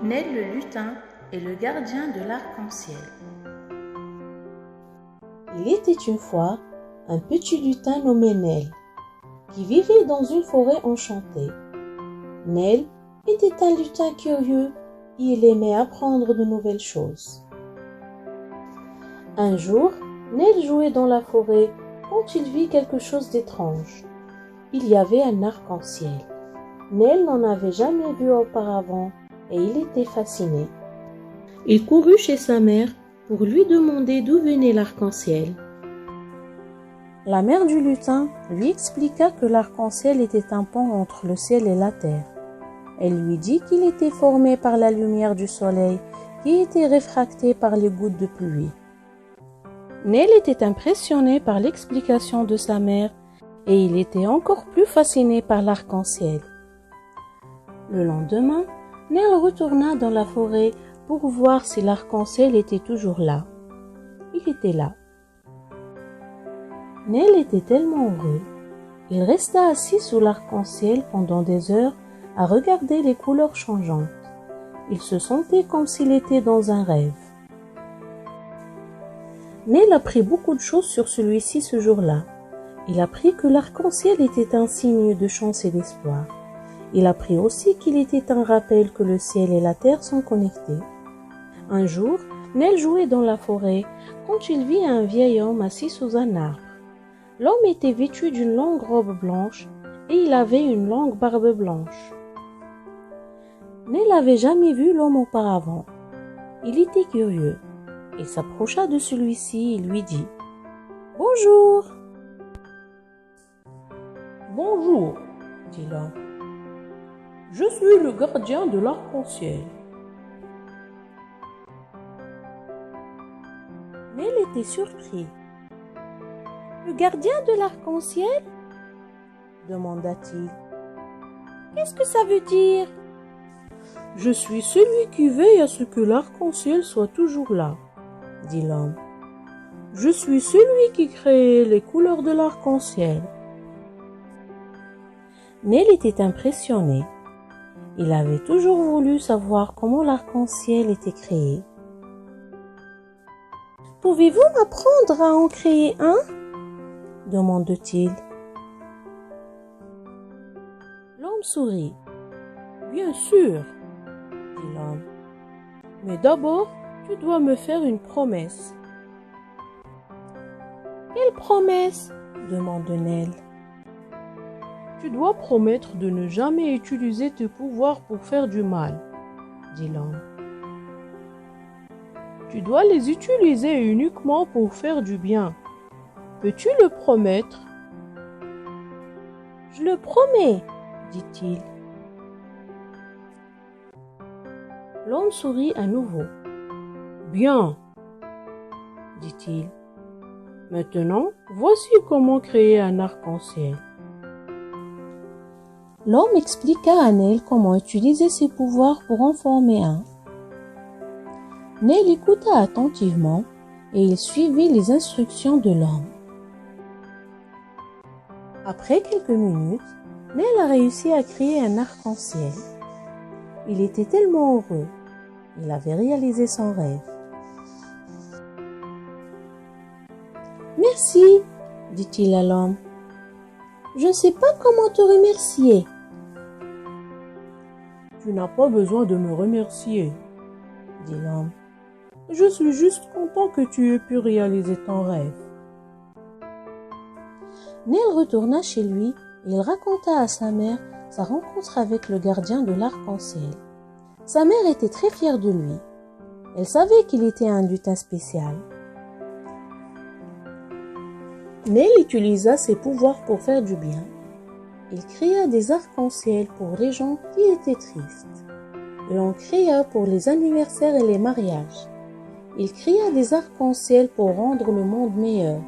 Nel le lutin est le gardien de l'arc-en-ciel. Il était une fois un petit lutin nommé Nel, qui vivait dans une forêt enchantée. Nel était un lutin curieux et il aimait apprendre de nouvelles choses. Un jour, Nel jouait dans la forêt quand il vit quelque chose d'étrange. Il y avait un arc-en-ciel. Nel n'en avait jamais vu auparavant et il était fasciné. Il courut chez sa mère pour lui demander d'où venait l'arc-en-ciel. La mère du lutin lui expliqua que l'arc-en-ciel était un pont entre le ciel et la terre. Elle lui dit qu'il était formé par la lumière du soleil qui était réfractée par les gouttes de pluie. Nel était impressionné par l'explication de sa mère et il était encore plus fasciné par l'arc-en-ciel. Le lendemain, Nel retourna dans la forêt pour voir si l'arc-en-ciel était toujours là. Il était là. Nel était tellement heureux. Il resta assis sous l'arc-en-ciel pendant des heures à regarder les couleurs changeantes. Il se sentait comme s'il était dans un rêve. Nel apprit beaucoup de choses sur celui-ci ce jour-là. Il apprit que l'arc-en-ciel était un signe de chance et d'espoir. Il apprit aussi qu'il était un rappel que le ciel et la terre sont connectés. Un jour, Nel jouait dans la forêt quand il vit un vieil homme assis sous un arbre. L'homme était vêtu d'une longue robe blanche et il avait une longue barbe blanche. Nel n'avait jamais vu l'homme auparavant. Il était curieux. Il s'approcha de celui-ci et lui dit « Bonjour !»« Bonjour !» dit l'homme. « Je suis le gardien de l'arc-en-ciel. » Nel était surpris. « Le gardien de l'arc-en-ciel ?» demanda-t-il. « Qu'est-ce que ça veut dire ?»« Je suis celui qui veille à ce que l'arc-en-ciel soit toujours là, » dit l'homme. « Je suis celui qui crée les couleurs de l'arc-en-ciel. » Nel était impressionné. Il avait toujours voulu savoir comment l'arc-en-ciel était créé. « Pouvez-vous m'apprendre à en créer un ?» demande-t-il. L'homme sourit. « Bien sûr, » dit l'homme. « Mais d'abord, tu dois me faire une promesse. »« Quelle promesse ?» demande Nel. « Tu dois promettre de ne jamais utiliser tes pouvoirs pour faire du mal, » dit l'homme. « Tu dois les utiliser uniquement pour faire du bien. Peux-tu le promettre ?»« Je le promets, » dit-il. L'homme sourit à nouveau. « Bien, » dit-il. « Maintenant, voici comment créer un arc-en-ciel. » L'homme expliqua à Nel comment utiliser ses pouvoirs pour en former un. Nel écouta attentivement et il suivit les instructions de l'homme. Après quelques minutes, Nel a réussi à créer un arc-en-ciel. Il était tellement heureux. Il avait réalisé son rêve. « Merci, » dit-il à l'homme. « Je ne sais pas comment te remercier. » « Tu n'as pas besoin de me remercier, » dit l'homme. « Je suis juste content que tu aies pu réaliser ton rêve. » Nel retourna chez lui et il raconta à sa mère sa rencontre avec le gardien de l'arc-en-ciel. Sa mère était très fière de lui. Elle savait qu'il était un lutin spécial. Nel utilisa ses pouvoirs pour faire du bien. Il créa des arcs-en-ciel pour les gens qui étaient tristes. Il en créa pour les anniversaires et les mariages. Il créa des arcs-en-ciel pour rendre le monde meilleur.